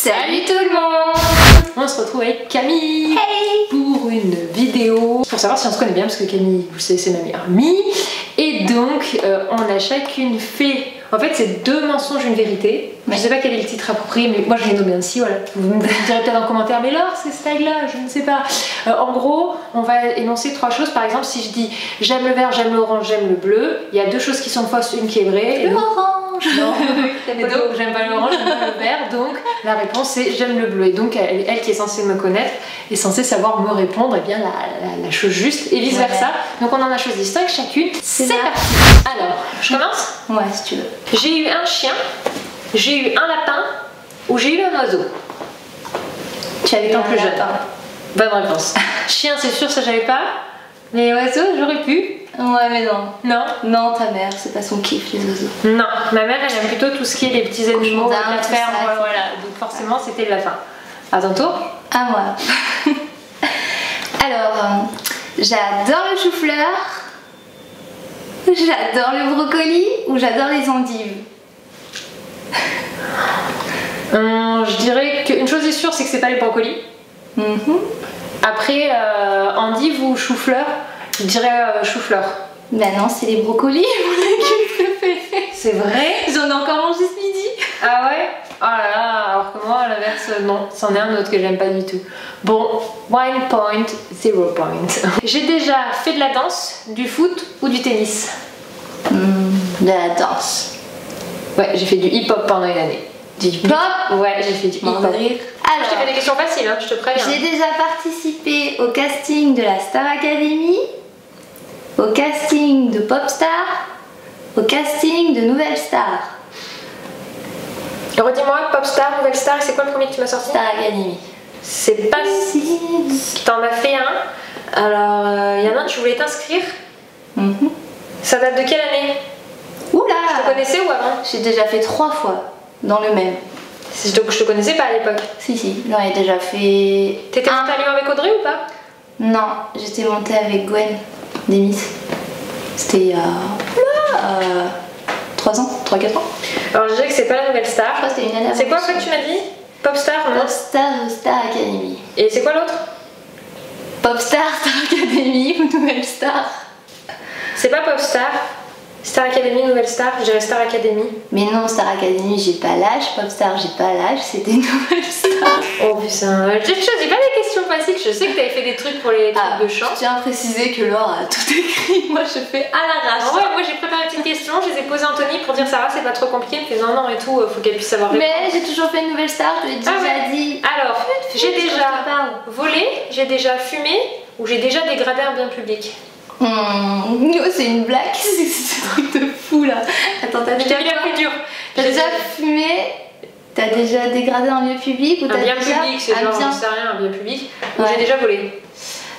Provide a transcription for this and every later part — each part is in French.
Salut tout le monde! On se retrouve avec Camille pour une vidéo pour savoir si on se connaît bien, parce que Camille, vous savez, c'est ma meilleure amie. Et donc, on a chacune fait... En fait, c'est 2 mensonges, une vérité. Je sais pas quel est le titre approprié, mais moi je l'ai nommé ainsi, voilà. Vous me direz peut-être en commentaire, mais Laure, c'est ce style-là, je ne sais pas. En gros, on va énoncer 3 choses. Par exemple, si je dis j'aime le vert, j'aime l'orange, j'aime le bleu, il y a 2 choses qui sont fausses, une qui est vraie. L'orange! Non, et donc j'aime pas l'orange, j'aime pas le vert, donc la réponse c'est j'aime le bleu. Et donc elle qui est censée me connaître est censée savoir me répondre, et bien la chose juste, et vice versa. Donc on en a choisi 5 chacune. C'est parti! Alors, je commence? Ouais, si tu veux. J'ai eu un chien, j'ai eu un lapin ou j'ai eu un oiseau? Tu avais Étant un plus jeune. lapin. Bonne réponse. Chien, c'est sûr, ça j'avais pas. Mais oiseau, j'aurais pu. Ouais, mais non. Non. Non, ta mère, c'est pas son kiff, les oiseaux. Non, ma mère elle aime plutôt tout ce qui est les petits animaux, Cochon la d'Inde, ferme, tout ça, voilà. Donc forcément c'était le lapin. À ton tour? À moi. Alors, j'adore le chou-fleur, j'adore le brocoli ou j'adore les endives. Je dirais qu'une chose est sûre, c'est que c'est pas les brocolis. Après, endive ou chou-fleur, je dirais chou-fleur. Bah non, c'est les brocolis, mon légume préféré. C'est vrai? J'en ai encore mangé ce midi. Ah ouais? Oh là là, alors que moi à l'inverse, non, c'en est un autre que j'aime pas du tout. Bon, 1 point, 0 point. J'ai déjà fait de la danse, du foot ou du tennis? De la danse. Ouais, j'ai fait du hip-hop pendant une année. Du hip-hop? Ouais, j'ai fait du hip-hop. Alors, je t'ai fait des questions faciles, hein, je te préviens. J'ai déjà participé au casting de la Star Academy, au casting de Popstar, au casting de Nouvelle Star. Redis-moi, Popstar, Nouvelle Star, et c'est quoi le premier que tu m'as sorti? Star Academy. C'est pas si... T'en as fait un. Alors, il y en a un, tu voulais t'inscrire. Ça date de quelle année? Oula! Je te connaissais ou avant? J'ai déjà fait 3 fois dans le même. Donc je te connaissais pas à l'époque. Si, j'en ai déjà fait. T'étais montée à Lyon avec Audrey ou pas? Non, j'étais montée avec Gwen d'Emis. C'était il y a 3 ans, 3-4 ans. Alors je dirais que c'est pas la Nouvelle Star. Je crois que c'était une année avant. C'est quoi que tu m'as dit? Popstar, non? Popstar ou Star Academy. Et c'est quoi l'autre? Popstar, Star Academy ou Nouvelle Star. C'est pas Popstar, Star Academy, Nouvelle Star, je dirais Star Academy. Mais non, Star Academy, j'ai pas l'âge. Popstar, j'ai pas l'âge. C'était Nouvelle Star. Oh putain, je choisis pas des questions faciles. Je sais que t'avais fait des trucs pour les trucs de chant. Je tiens à préciser que Laure a tout écrit. Moi, je fais à l'arrache. Ouais, moi j'ai préparé une petite question. Je les ai posées à Anthony pour dire Sarah, c'est pas trop compliqué. Elle me fait non et tout, faut qu'elle puisse savoir répondre. Mais j'ai toujours fait une Nouvelle Star, je te l'ai déjà dit. Alors, j'ai déjà volé, j'ai déjà fumé ou j'ai déjà dégradé un bien public. C'est une blague, c'est ce truc de fou là. Attends, t'as déjà la plus dure. T'as déjà fumé? T'as déjà dégradé un lieu public ou un bien public, c'est genre, j'en sais rien, un bien public. Ou j'ai déjà volé.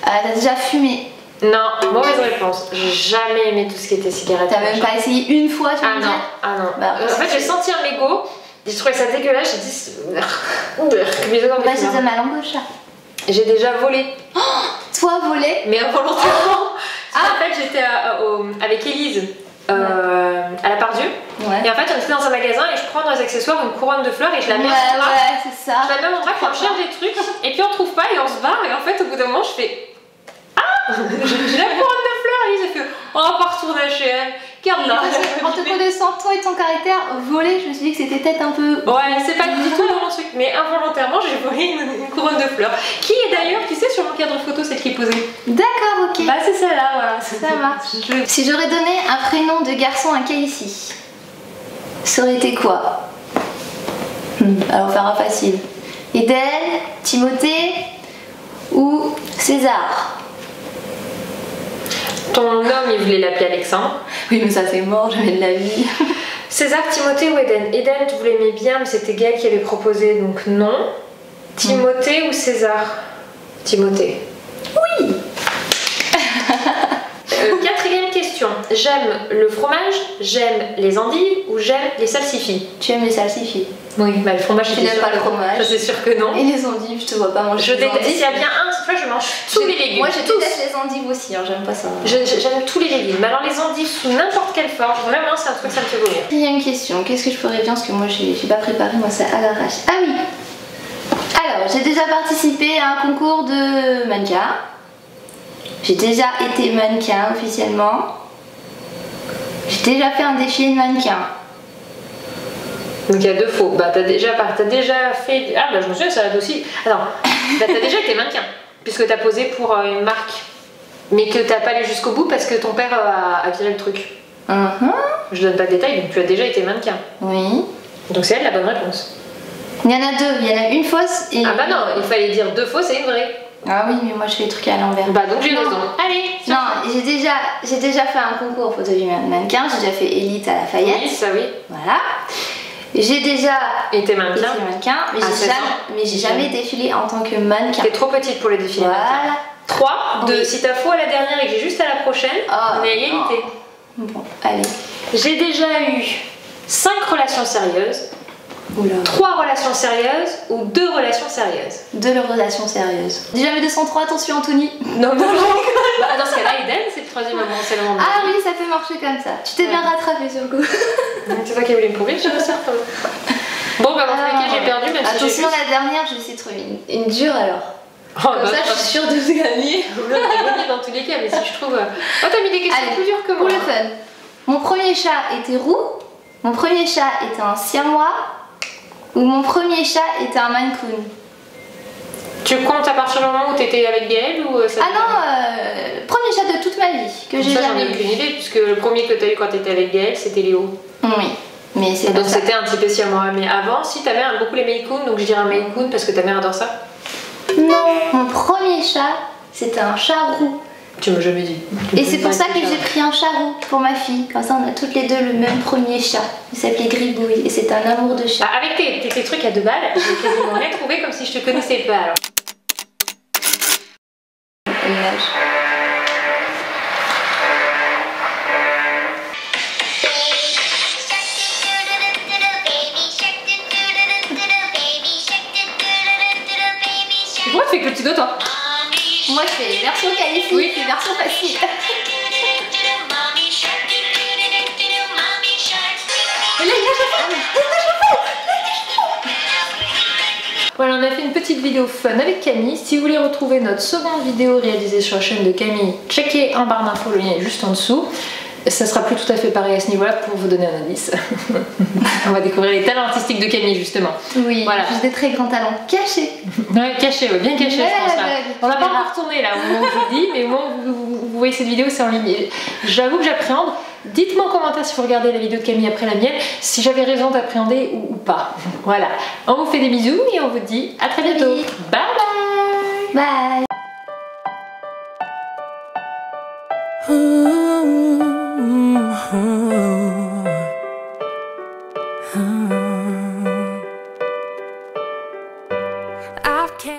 T'as déjà fumé? Non, mauvaise réponse. J'ai jamais aimé tout ce qui était cigarette. T'as même pas essayé une fois, tu veux dire? Ah non. Bah, en fait, j'ai senti un mégot, j'ai trouvé ça dégueulasse, j'ai dit. Bah, c'est de ma langue au chat. J'ai déjà volé. Oh, toi volé? Mais involontairement. En fait, j'étais avec Élise à la Part-Dieu. Et en fait, on était dans un magasin et je prends dans les accessoires une couronne de fleurs et je la mets en bras. Ouais, c'est ça. Je la mets en bras, on cherche des trucs et puis on trouve pas et on se barre. Et en fait, au bout d'un moment, je fais ah, j'ai la couronne de fleurs. Et Élise a fait on va pas retourner à chez elle. Garde-la. En te connaissant toi et ton caractère, voler, je me suis dit que c'était peut-être un peu. Ouais, c'est pas du tout dans mon truc, mais involontairement, j'ai volé une couronne de fleurs. Qui est d'ailleurs, tu sais, sur mon cadre photo, celle qui est posée. D'accord, ok. Bah, c'est celle-là, voilà. Ça marche. Si j'aurais donné un prénom de garçon à Casey, ça aurait été quoi? Alors, on fera facile. Eden, Timothée ou César? Ton homme, il voulait l'appeler Alexandre. Oui, mais ça c'est mort, jamais de la vie. César, Timothée ou Eden? Eden, tu voulais aimer bien, mais c'était Gaël qui avait proposé, donc non. Timothée ou César? Timothée. Oui. 4e question. J'aime le fromage, j'aime les endives ou j'aime les salsifis? Tu aimes les salsifis? Oui, bah le fromage, tu n'aimes pas le fromage. C'est sûr que non. Et les endives, je te vois pas manger des endives. S'il y a bien un, cette fois je mange tous les légumes. Moi je déteste les endives aussi, hein, j'aime pas ça. J'aime tous les légumes. Mais alors les endives sous n'importe quelle forme, vraiment c'est un truc ça me fait vomir. Il y a une question, qu'est-ce que je ferais bien parce que moi j'ai pas préparé, moi c'est à l'arrache. Ah oui. déjà participé à un concours de mannequin. J'ai déjà été mannequin officiellement. J'ai déjà fait un défilé de mannequin. Donc il y a 2 faux. Bah t'as déjà fait... Ah bah je me souviens, ça va aussi... Attends, bah t'as déjà été mannequin, puisque t'as posé pour une marque, mais que t'as pas allé jusqu'au bout parce que ton père a viré le truc. Je donne pas de détails, donc tu as déjà été mannequin. Oui. Donc c'est elle la bonne réponse. Il y en a 2, il y en a une fausse et... Ah bah non, il fallait dire 2 fausses et une vraie. Ah oui, mais moi je fais les trucs à l'envers. Bah donc j'ai raison. Allez. Non, j'ai déjà fait un concours photo du mannequin, j'ai déjà fait élite à Lafayette. Oui, ça oui. Voilà. J'ai déjà été mannequin, mais j'ai jamais défilé en tant que mannequin. T'es trop petite pour les défilés. Voilà. 3, si t'as faux à la dernière et que j'ai juste à la prochaine, on est à égalité. Bon, allez. J'ai déjà eu 5 relations sérieuses, 3 relations sérieuses ou 2 relations sérieuses. 2 relations sérieuses. J'ai jamais 203, attention Anthony. Non, bah, dans ce cas-là, Eden, c'est le 3e moment, c'est le moment. Ah oui, ça peut marcher comme ça. Tu t'es bien rattrapé sur le coup. C'est toi qui voulais me prouver, je me sers. Bon, bah dans tous les cas, j'ai perdu, même si j'ai attention, la dernière, je vais essayer de trouver une dure alors. Comme ça, je suis sûre de gagner. Gagner dans tous les cas, mais si je trouve... Oh, t'as mis des questions plus dures que moi. Pour le fun. Mon premier chat était roux, mon premier chat était un siamois, ou mon premier chat était un Maine Coon. Tu comptes à partir du moment où t'étais avec Gaël ou ça? Ah non, premier chat de toute ma vie que j'ai jamais eu. J'en ai aucune idée, puisque le premier que t'as eu quand t'étais avec Gaël, c'était Léo. Oui. Mais c'est donc c'était un petit peu siamois. Mais avant, si ta mère aime beaucoup les Maine Coon, donc je dirais un Maine Coon parce que ta mère adore ça. Non, mon premier chat, c'était un chat roux. Tu m'as jamais dit. Et c'est pour ça que j'ai pris un chat roux pour ma fille. Comme ça, on a toutes les deux le même premier chat. Il s'appelait Gribouille et c'est un amour de chat. Ah, avec tes trucs à 2 balles, j'ai quasiment rien trouvé comme si je te connaissais pas alors. Pourquoi tu fais que le petit doigt toi? Moi je fais version qualifiée, oui. C'est version facile. Voilà, on a fait une petite vidéo fun avec Camille. Si vous voulez retrouver notre seconde vidéo réalisée sur la chaîne de Camille, checkez en barre d'infos, le lien est juste en dessous. Ça sera plus tout à fait pareil à ce niveau-là pour vous donner un indice. On va découvrir les talents artistiques de Camille justement. Oui, voilà. Juste des très grands talents cachés. Ouais, cachés, ouais, bien cachés je pense là. On n'a pas encore tourné là, au moment où je vous dis, mais au moment où vous voyez cette vidéo, c'est en ligne. J'avoue que j'appréhende. Dites-moi en commentaire si vous regardez la vidéo de Camille après la mienne, si j'avais raison d'appréhender ou pas. Voilà, on vous fait des bisous et on vous dit à très bientôt. Oui. Bye bye. Bye.